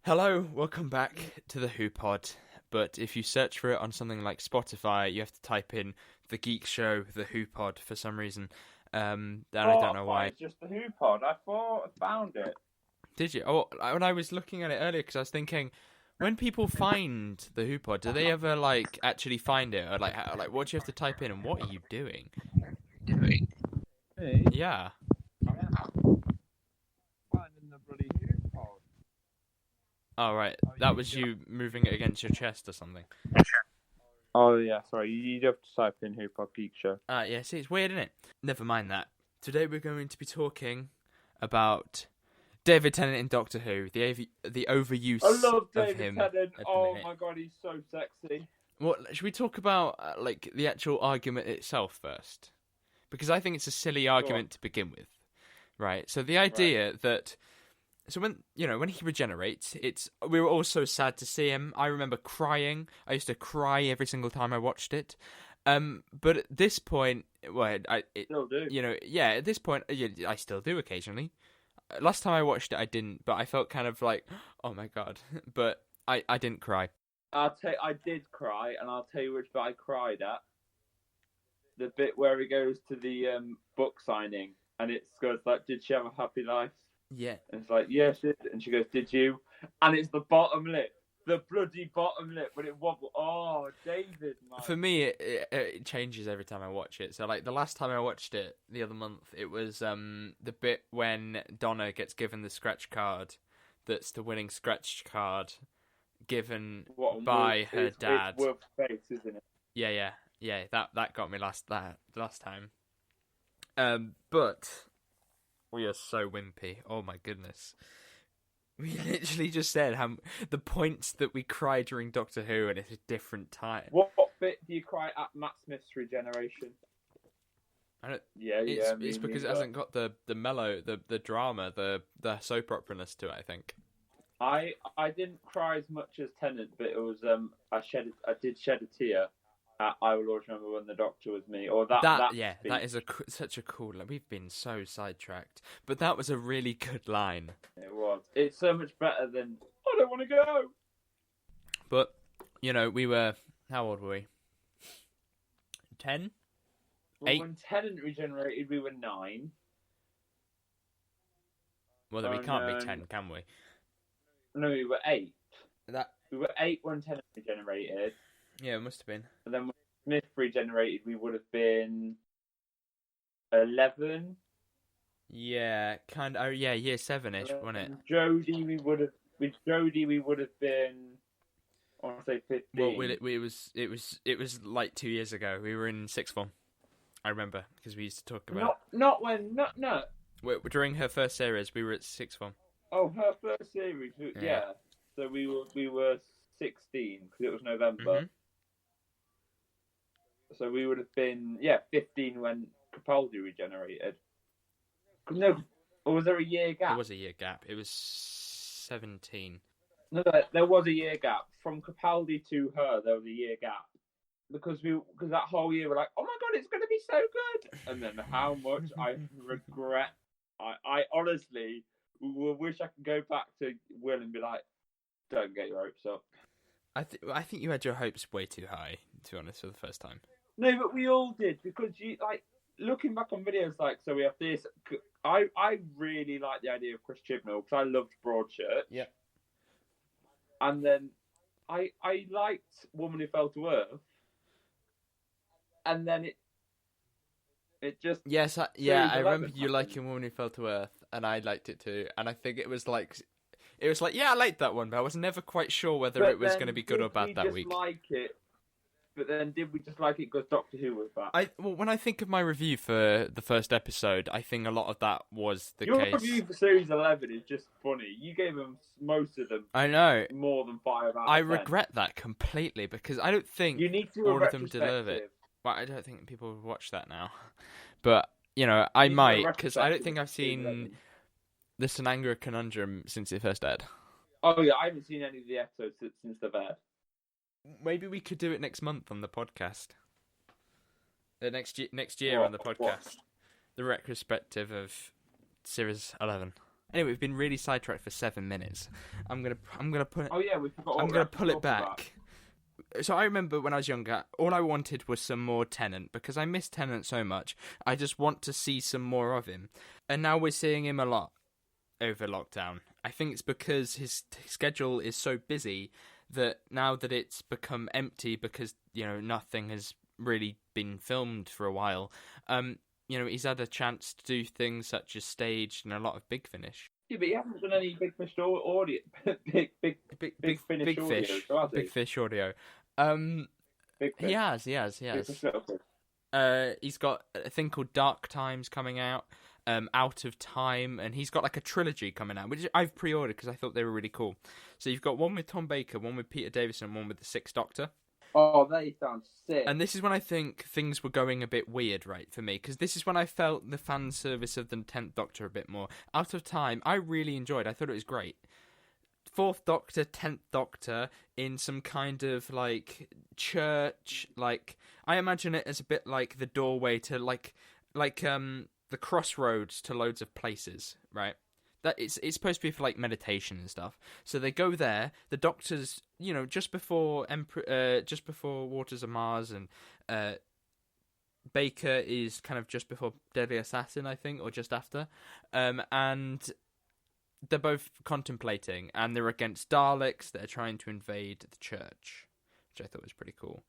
Hello, welcome back to the Who Pod. But if you search for it on something like Spotify, you have to type in The Geek Show, The Who Pod for some reason. And I don't know why. It's just the Who Pod. I thought I found it. Did you? Oh, when I was looking at it earlier, because I was thinking, when people find the Who Pod, do they ever actually find it, or what do you have to type in, and what are you doing? Me? Yeah. Finding the bloody Who Pod. Oh right, that was you moving it against your chest or something. Oh yeah, sorry. You have to type in Who Pod Geek Show. Yeah. See, it's weird, isn't it? Never mind that. Today we're going to be talking about David Tennant in Doctor Who, the overuse I love of David him. Tennant. Oh my god, he's so sexy. Well, should we talk about the actual argument itself first? Because I think it's a silly argument to begin with, right? So the idea that, so when he regenerates, we were all so sad to see him. I remember crying. I used to cry every single time I watched it. But at this point, well, Still do. At this point, I still do occasionally. Last time I watched it, I didn't, but I felt kind of like, oh my god. But I didn't cry. I did cry, and I'll tell you which bit I cried at. The bit where he goes to the book signing, and it goes like, "Did she have a happy life?" Yeah. And it's like, "Yes," and she goes, "Did you?" And it's the bottom lip, the bloody bottom lip, when it wobbles. Oh, David, man. For me, it changes every time I watch it. So, the last time I watched it, the other month, it was the bit when Donna gets given the scratch card. That's the winning scratch card given by her dad. It's Wolf's face, isn't it? Yeah. That got me last time. But we are so wimpy. Oh my goodness. We literally just said the points that we cry during Doctor Who, and it's a different time. What bit do you cry at Matt Smith's regeneration? It's because it hasn't got the mellow, the drama, the soap opera-ness to it, I think. I didn't cry as much as Tennant, but it was I did shed a tear. I will always remember when the Doctor was me, or that is such a cool. We've been so sidetracked, but that was a really good line. It was. It's so much better than I don't want to go. But we were, how old were we? 10? Well, 8? when Tennant regenerated, we were 9. Well, then we can't be 10, can we? No, we were 8. We were 8 when Tennant regenerated. Yeah, it must have been. And then when Smith regenerated, we would have been 11. Yeah, kind of. Oh, yeah, year 7-ish, wasn't it? Jodie, we would have been. I want to say 15. Well, it was like 2 years ago. We were in sixth form. I remember because we used to talk about. No. During her first series, we were at sixth form. Oh, her first series, yeah. So we were 16 because it was November. Mm-hmm. So we would have been 15 when Capaldi regenerated. No, or was there a year gap? There was a year gap. It was 17. No, there was a year gap from Capaldi to her. There was a year gap because that whole year we're like, oh my god, it's going to be so good. And then how much I regret. I honestly wish I could go back to Will and be like, don't get your hopes up. I think you had your hopes way too high, to be honest, for the first time. No, but we all did because you looking back on videos so we have this. I really like the idea of Chris Chibnall because I loved Broadchurch. Yeah. And then I liked Woman Who Fell to Earth. And then it just I remember you liking Woman Who Fell to Earth, and I liked it too. And I think it was like I liked that one, but I was never quite sure whether it was going to be good or bad that week. Like it. But then, did we just like it because Doctor Who was back? When I think of my review for the first episode, I think a lot of that was the case. Your review for Series 11 is just funny. You gave them, most of them, I know, more than 5 out of 10. I regret that completely because I don't think all of them deserve it. Well, I don't think people would watch that now. But, I might, because I don't think I've seen the Sanangra Conundrum since it first aired. Oh, yeah, I haven't seen any of the episodes since they've aired. Maybe we could do it next month on the podcast. Next year on the podcast. The retrospective of Series 11. Anyway, we've been really sidetracked for 7 minutes. I'm gonna put. Oh yeah, we forgot. I'm gonna pull it back. So I remember when I was younger, all I wanted was some more Tennant, because I miss Tennant so much. I just want to see some more of him. And now we're seeing him a lot over lockdown. I think it's because his schedule is so busy that now that it's become empty because, nothing has really been filmed for a while, he's had a chance to do things such as staged and a lot of Big Finish. Yeah, but he hasn't done any Big Fish audio. Big Finish audio, has he? Big Fish audio. Big Fish. He has. He's got a thing called Dark Times coming out, Out of Time, and he's got like a trilogy coming out, which I've pre-ordered because I thought they were really cool. So you've got one with Tom Baker, one with Peter Davison, and one with the Sixth Doctor. Oh, they sound sick. And this is when I think things were going a bit weird, right, for me, because this is when I felt the fan service of the 10th Doctor a bit more. Out of Time, I really enjoyed. I thought it was great. 4th Doctor, 10th Doctor in some kind of, like, church, like, I imagine it as a bit like the doorway to, the crossroads to loads of places, right? That it's supposed to be for, like, meditation and stuff. So they go there, the Doctor's, just before Waters of Mars, and Baker is kind of just before Deadly Assassin, I think, or just after, and they're both contemplating, and they're against Daleks that are trying to invade the church, which I thought was pretty cool.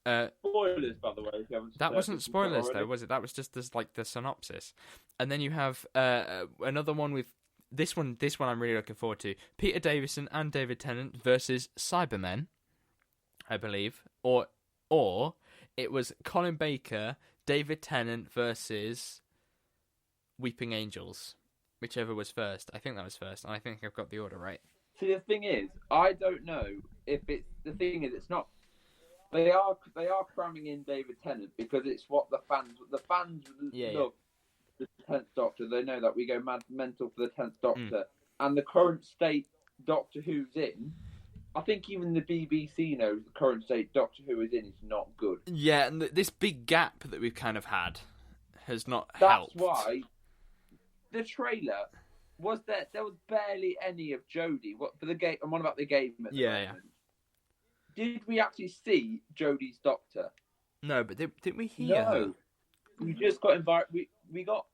Spoilers, by the way. That wasn't spoilers, though, was it? That was just the synopsis. And then you have another one with this one I'm really looking forward to. Peter Davison and David Tennant versus Cybermen, I believe, or it was Colin Baker, David Tennant versus Weeping Angels. Whichever was first. I think that was first, and I think I've got the order right. See, the thing is, I don't know if it's... The thing is, it's not... They are cramming in David Tennant because it's what the fans love the 10th Doctor. They know that we go mental for the 10th Doctor. And the current state Doctor Who's in, I think even the BBC knows the current state Doctor Who is in is not good. Yeah, and this big gap that we've kind of had has not That's helped. why... The trailer there was barely any of Jodie. What for the game? I'm on about the game at the moment. Did we actually see Jodie's Doctor? No, but didn't we hear her? We just got we got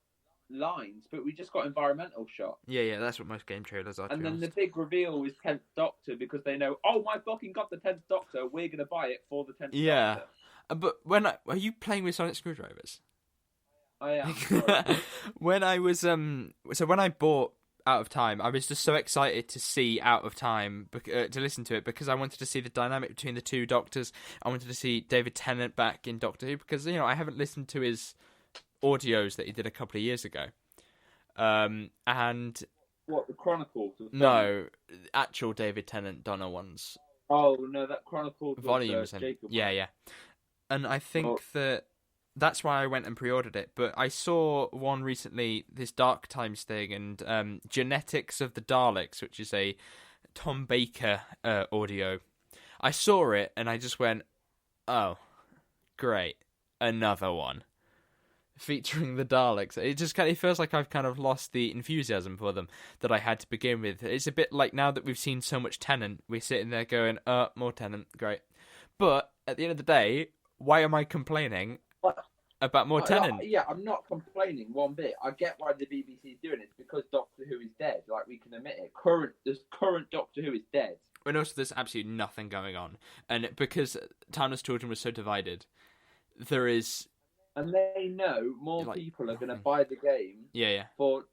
lines, but we just got environmental shot. Yeah, that's what most game trailers are. And then the big reveal is 10th Doctor because they know, oh my fucking god, the 10th Doctor, we're gonna buy it for the 10th Doctor. Yeah, but are you playing with sonic screwdrivers? I am. Sorry. When I was when I bought Out of Time, I was just so excited to see Out of Time to listen to it because I wanted to see the dynamic between the two Doctors. I wanted to see David Tennant back in Doctor Who because I haven't listened to his audios that he did a couple of years ago. And what, the Chronicles? No, actual David Tennant Donna ones. Oh no, that Chronicles volumes was, Jacob. Yeah. And I think that's why I went and pre-ordered it. But I saw one recently, this Dark Times thing, and Genetics of the Daleks, which is a Tom Baker audio. I saw it, and I just went, oh, great, another one. Featuring the Daleks. It feels like I've kind of lost the enthusiasm for them that I had to begin with. It's a bit like now that we've seen so much Tennant, we're sitting there going, more Tennant, great. But at the end of the day, why am I complaining about more Tennant? I'm not complaining one bit. I get why the BBC is doing it. It's because Doctor Who is dead. Like, we can admit it. This current Doctor Who is dead. And also there's absolutely nothing going on. And because Timeless Children was so divided, there is... And they know more people are going to buy the game. Yeah. So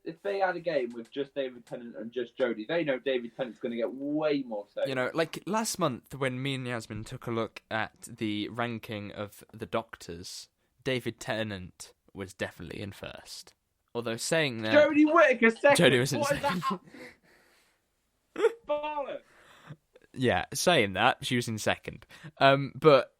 if they had a game with just David Tennant and just Jodie, they know David Tennant's going to get way more sales. Like last month when me and Yasmin took a look at the ranking of the Doctors, David Tennant was definitely in first. Although saying that... Jodie Whittaker second! Jodie was in what second. Is that? Bollocks! Yeah, saying that, she was in second. But,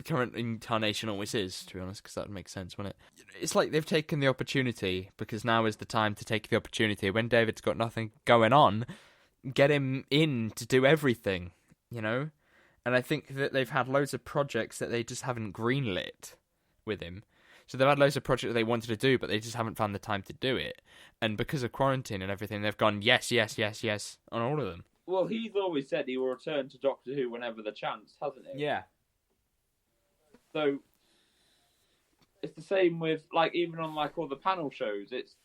current incarnation always is, to be honest, because that would make sense, wouldn't it? It's like they've taken the opportunity, because now is the time to take the opportunity. When David's got nothing going on, get him in to do everything, And I think that they've had loads of projects that they just haven't greenlit with him. So they've had loads of projects they wanted to do, but they just haven't found the time to do it. And because of quarantine and everything, they've gone yes, yes, yes, yes on all of them. Well, he's always said he will return to Doctor Who whenever the chance, hasn't he? Yeah. So it's the same with, like, even on, like, all the panel shows, it's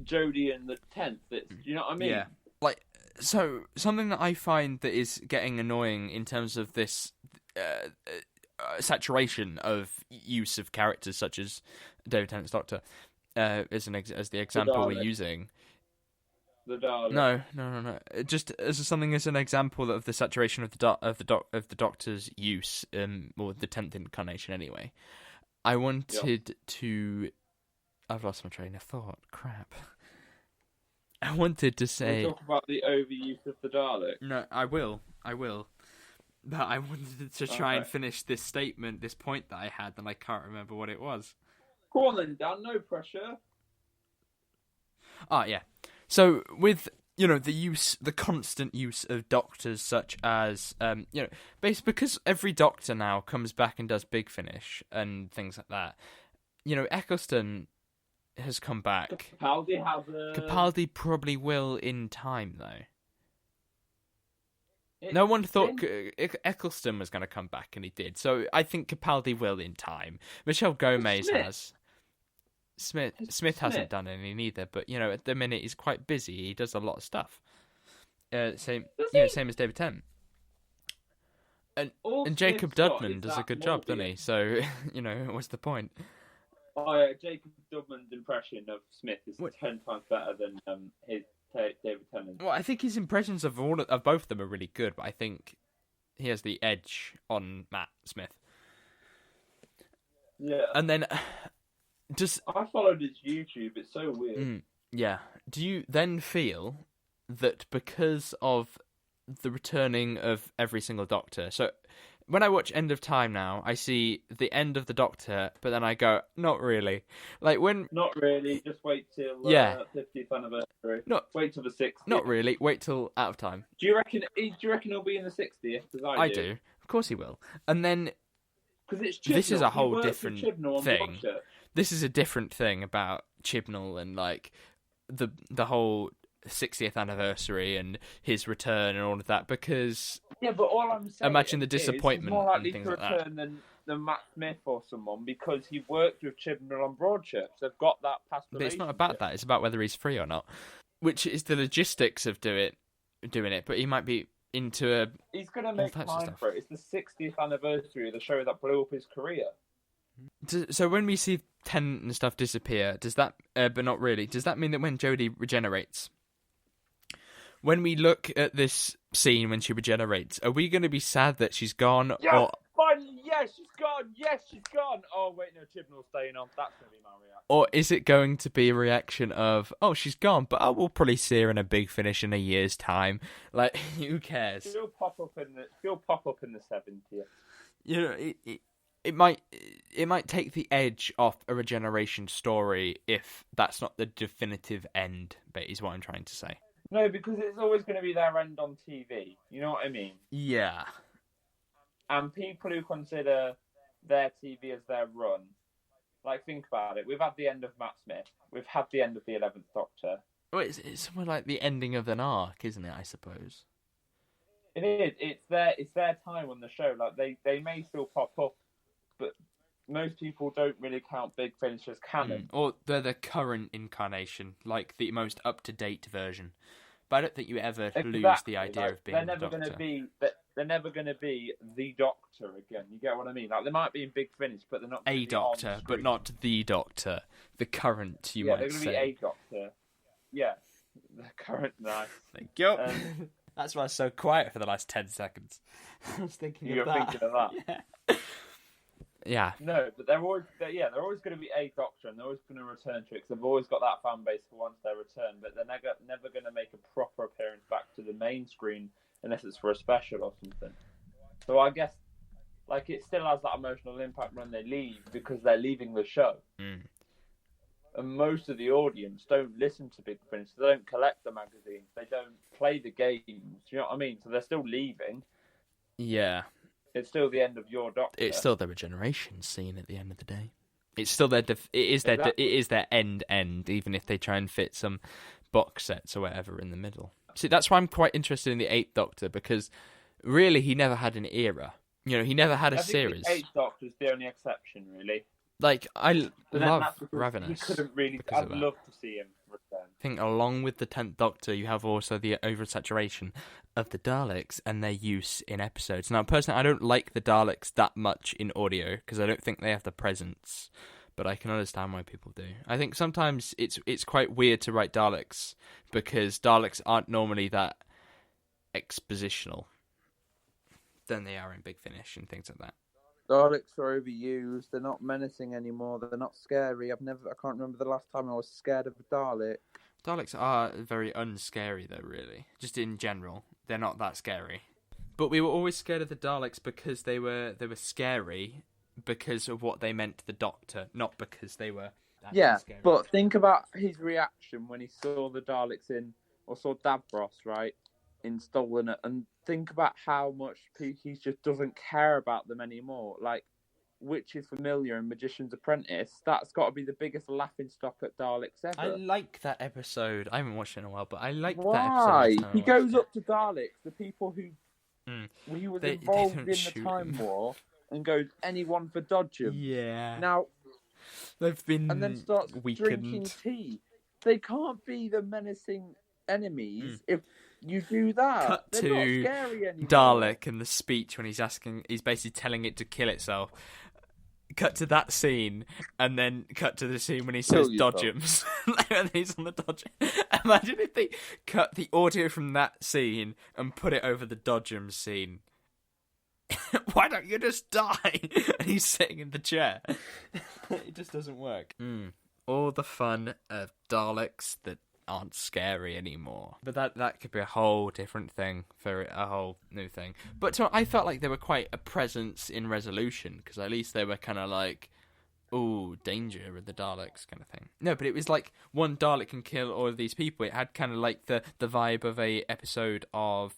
Jodie and the 10th. You know what I mean? Yeah. Like, so something that I find that is getting annoying in terms of this saturation of use of characters such as David Tennant's Doctor as the example we're using. The Daleks. No. Just as something as an example of the saturation of the Doctor's use, or the 10th incarnation anyway. I wanted to. I've lost my train of thought. Crap. I wanted to say. We'll talk about the overuse of the Daleks. No, I will. But I wanted to try and finish this statement, this point that I had, and I can't remember what it was. Go on then, Dan. No pressure. Yeah. So with the constant use of doctors such as basically because every Doctor now comes back and does Big Finish and things like that. Eccleston has come back. Capaldi has Capaldi probably will in time though. No one thought Eccleston was going to come back, and he did. So I think Capaldi will in time. Michelle Gomez has. Smith hasn't done any neither, but at the minute he's quite busy. He does a lot of stuff. Same as David Tennant. And Jacob Dudman does a good job, doesn't he? So what's the point? Oh yeah, Jacob Dudman's impression of Smith is 10 times better than his David Tennant. Well, I think his impressions of both of them are really good, but I think he has the edge on Matt Smith. Yeah, and then. I followed his YouTube. It's so weird. Yeah. Do you then feel that because of the returning of every single Doctor? So when I watch End of Time now, I see the end of the Doctor, but then I go, not really. Like when. Not really. Just wait till 50th anniversary. Wait till the 60th. Not really. Wait till Out of Time. Do you reckon he'll be in the 60th? I do. Of course he will. And then. Because it's Chibnall. This is a whole different thing. This is a different thing about Chibnall and like the whole 60th anniversary and his return and all of that, because but all I'm saying imagine the disappointment he's more likely and things to like return that. than Matt Smith or someone, because he worked with Chibnall on Broadchurch. They've got that past relationship. But it's not about that. It's about whether he's free or not, which is the logistics of doing it. But he might be into he's going to make time for it. It's the 60th anniversary of the show that blew up his career. So when we see Tennant and stuff disappear, does that, but not really, does that mean that when Jodie regenerates, when we look at this scene when she regenerates, are we going to be sad that she's gone? Yes, finally, yes, she's gone. Yes, she's gone. Oh, wait, no, Chibnall's staying on. That's going to be my reaction. Or is it going to be a reaction of, oh, she's gone, but we'll probably see her in a Big Finish in a year's time. Like, who cares? She'll pop up in the 70th. It might take the edge off a regeneration story if that's not the definitive end, but is what I'm trying to say. No, because it's always going to be their end on TV. You know what I mean? Yeah. And people who consider their TV as their run, like, think about it. We've had the end of Matt Smith. We've had the end of the 11th Doctor. Well, it's somewhere like the ending of an arc, isn't it, I suppose? It is. It's their time on the show. Like, they may still pop up, but most people don't really count Big Finish as canon. Or they're the current incarnation, like the most up-to-date version. But I don't think you ever lose the idea of being the Doctor. They're never going to be the Doctor again. You get what I mean? Like, they might be in Big Finish, but they're not a Doctor, but not the Doctor. The current, you might say. Yeah, they're going to be a Doctor. Yeah, the current. Nice. Thank you. That's why I was so quiet for the last 10 seconds. I was thinking of that. Thinking of that. Yeah. Yeah. No, but they're always going to be a Doctor, and they're always going to return to it, because they've always got that fan base for once they return, but they're never going to make a proper appearance back to the main screen unless it's for a special or something. So I guess, like, it still has that emotional impact when they leave, because they're leaving the show. And most of the audience don't listen to Big Finish. They don't collect the magazines. They don't play the games. You know what I mean? So they're still leaving. Yeah. It's still the end of your Doctor. It's still the regeneration scene at the end of the day. It's still their it is their Exactly. it is their end, even if they try and fit some box sets or whatever in the middle. See, that's why I'm quite interested in the Eighth Doctor, because really he never had an era. You know, he never had a I think series. the Eighth Doctor's the only exception, really. Like, I But then love that's because Ravenous. he couldn't really. because of I'd that. love to see him return. I think along with the 10th Doctor, you have also the oversaturation of the Daleks and their use in episodes. Now, personally, I don't like the Daleks that much in audio because I don't think they have the presence, but I can understand why people do. I think sometimes it's quite weird to write Daleks because Daleks aren't normally that expositional than they are in Big Finish and things like that. Daleks are overused. They're not menacing anymore. They're not scary. I can't remember the last time I was scared of a Dalek. Daleks are very unscary, though, really. Just in general. They're not that scary. But we were always scared of the Daleks because they were scary because of what they meant to the Doctor, not because they were Yeah, scary. but think about his reaction when he saw the Daleks or saw Davros, right, in Stolen It, and think about how much he just doesn't care about them anymore. Like, Witch is Familiar and Magician's Apprentice, that's got to be the biggest laughing stock at Daleks ever. I like that episode. I haven't watched it in a while, but I liked that Why? episode. He goes up to Daleks, the people who he was They involved don't in shoot the Time him. War, and goes, anyone for dodge him. Yeah. Now, They've been and then starts weakened. drinking tea. They can't be the menacing enemies if you do that. Cut They're to not scary anymore. Dalek and the speech when he's basically telling it to kill itself. Cut to that scene, and then cut to the scene when he says dodgems. And he's on the dodge. Imagine if they cut the audio from that scene and put it over the dodgems scene. Why don't you just die? And he's sitting in the chair. It just doesn't work. All the fun of Daleks that aren't scary anymore. But that could be a whole different thing for a whole new thing. But I felt like they were quite a presence in Resolution, because at least they were kind of like, ooh, danger with the Daleks kind of thing. No, but it was like one Dalek can kill all of these people. It had kind of like the vibe of a episode of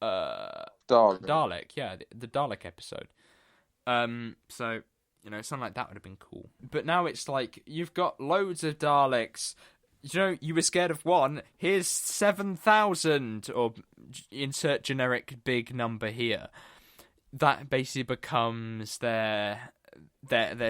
Dalek, yeah, the Dalek episode. So, you know, something like that would have been cool. But now it's like, you've got loads of Daleks. You know, you were scared of one. Here's 7,000, or insert generic big number here. That basically becomes they're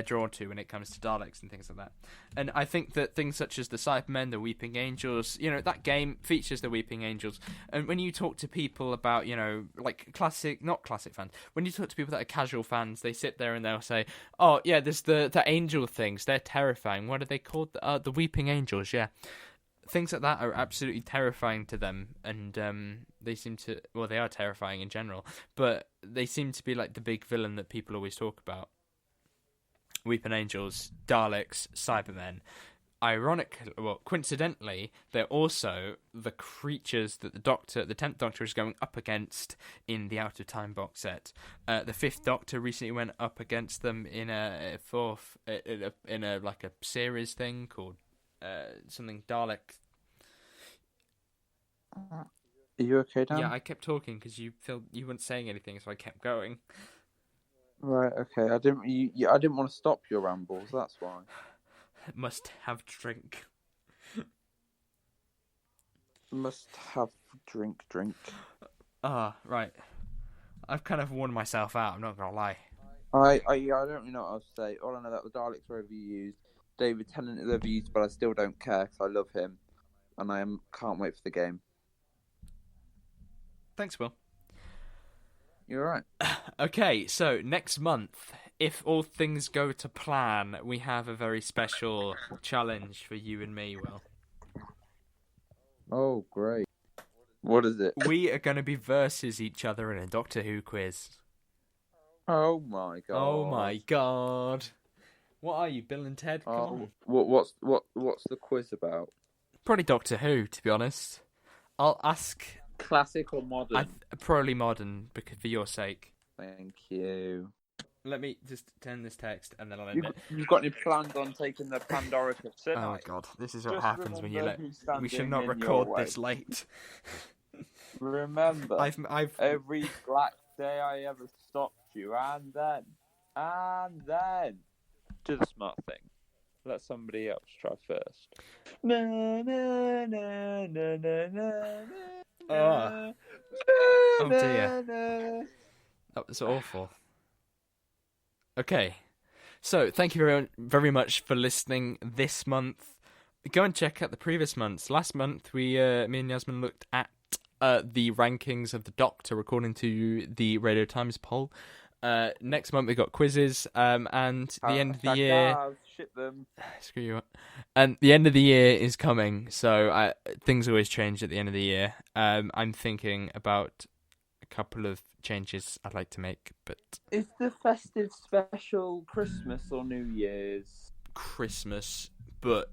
drawn to when it comes to Daleks and things like that. And I think that things such as the Cybermen, the Weeping Angels, you know, that game features the Weeping Angels. And when you talk to people about, you know, like not classic fans, when you talk to people that are casual fans, they sit there and they'll say, oh, yeah, there's the angel things. They're terrifying. What are they called? The Weeping Angels, yeah. Things like that are absolutely terrifying to them. And they seem to, well, they are terrifying in general. But they seem to be like the big villain that people always talk about. Weeping Angels, Daleks, Cybermen. Coincidentally, they're also the creatures that the 10th Doctor is going up against in the Out of Time box set. The 5th Doctor recently went up against them in a series thing called something Dalek. Are you okay, Dan? Yeah, I kept talking because you weren't saying anything, so I kept going. Right, okay. I didn't want to stop your rambles, that's why. Must have drink. Must have drink. Right. I've kind of worn myself out, I'm not gonna lie. I don't really know what else to say. All I know that the Daleks are overused. David Tennant is overused, but I still don't care because I love him. And can't wait for the game. Thanks, Will. You're right. Okay, so next month, if all things go to plan, we have a very special challenge for you and me, Will. Oh, great. What is it? We are going to be versus each other in a Doctor Who quiz. Oh my god. Oh my god. What are you, Bill and Ted? Come on. What's the quiz about? Probably Doctor Who, to be honest. I'll ask... Classic or modern? Probably modern, because for your sake. Thank you. Let me just turn this text and then I'll end it. You've got any plans on taking the Pandora to tonight? Oh my god, this is what Just happens when you remember who's We should standing not in your record way. this late. Remember, I've every black day I ever stopped you, and then do the smart thing. Let somebody else try first. Na, na, na, na, na, na, Oh. Oh dear. That was awful. Okay. So, thank you very, very much for listening this month. Go and check out the previous months. Last month, me and Yasmin looked at the rankings of the Doctor according to the Radio Times poll. Next month we got quizzes, and the end of the year. Ship them. Screw you. And the end of the year is coming, so things always change at the end of the year. I'm thinking about a couple of changes I'd like to make, but Is the festive special Christmas or New Year's? Christmas, but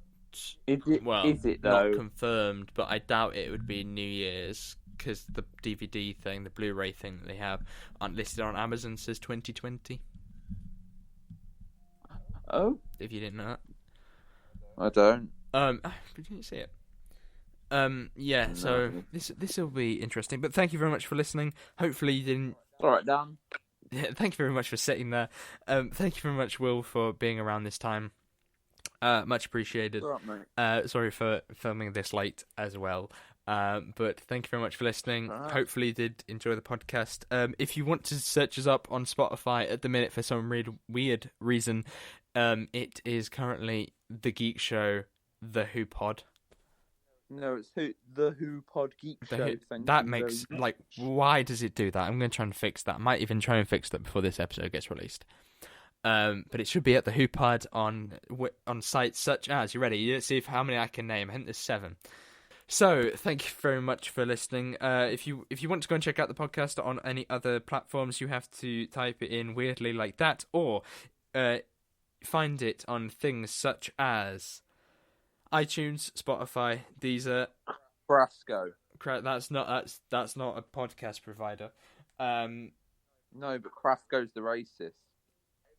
Is it though? not confirmed. But I doubt it would be New Year's. Because the DVD thing, the Blu-ray thing that they have, aren't listed on Amazon, says 2020. Oh, If you didn't know I don't. that. Did you see it? Yeah. No. So this will be interesting. But thank you very much for listening. Hopefully you didn't. All right, Dan. Yeah, thank you very much for sitting there. Thank you very much, Will, for being around this time. Much appreciated. All right, mate. Sorry for filming this late as well. But thank you very much for listening. Right. Hopefully you did enjoy the podcast. If you want to search us up on Spotify at the minute for some weird reason, it is currently The Geek Show, The Who Pod. No, it's the Who Pod Geek Show. That makes, why does it do that? I'm going to try and fix that. I might even try and fix that before this episode gets released. But it should be at The Who Pod on sites such as, you ready? Let's see how many I can name. I think there's 7. So, thank you very much for listening. If you want to go and check out the podcast on any other platforms, you have to type it in weirdly like that, or find it on things such as iTunes, Spotify, Deezer, Brasco. That's not a podcast provider. No, but Krafko's the racist.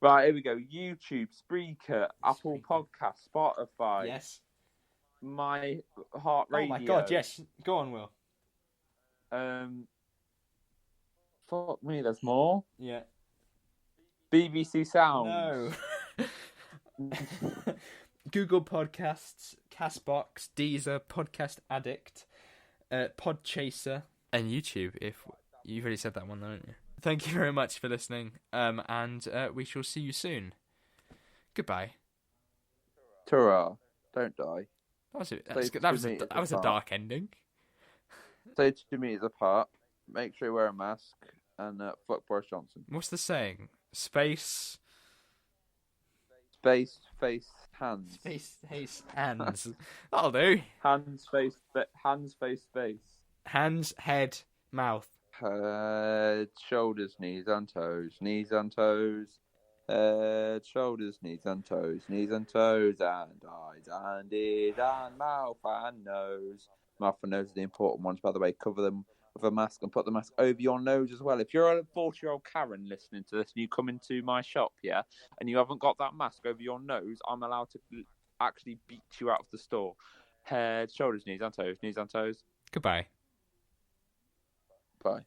Right, here we go. YouTube, Spreaker, Apple Podcasts, Spotify. Yes. My Heart Radio. Oh my god, yes. Go on, Will. Fuck me, there's more. Yeah. BBC Sound. No. Google Podcasts, Castbox, Deezer, Podcast Addict, Podchaser, and YouTube. If you've already said that one, though, haven't you? Thank you very much for listening, and we shall see you soon. Goodbye. Ta-ra. Don't die. That was a dark ending. Stay 2 meters apart. Make sure you wear a mask. And fuck Boris Johnson. What's the saying? Space, face, hands. Space, face, hands. That'll do. Hands, face, face. Hands, head, mouth. Head, shoulders, knees and toes. Knees and toes. Head, shoulders, knees and toes. Knees and toes. And eyes and ears and mouth and nose. Mouth and nose are the important ones, by the way. Cover them with a mask and put the mask over your nose as well. If you're a 40-year-old Karen listening to this and you come into my shop, yeah, and you haven't got that mask over your nose, I'm allowed to actually beat you out of the store. Head, shoulders, knees and toes. Knees and toes. Goodbye. Bye.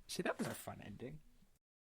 See, that was a fun ending.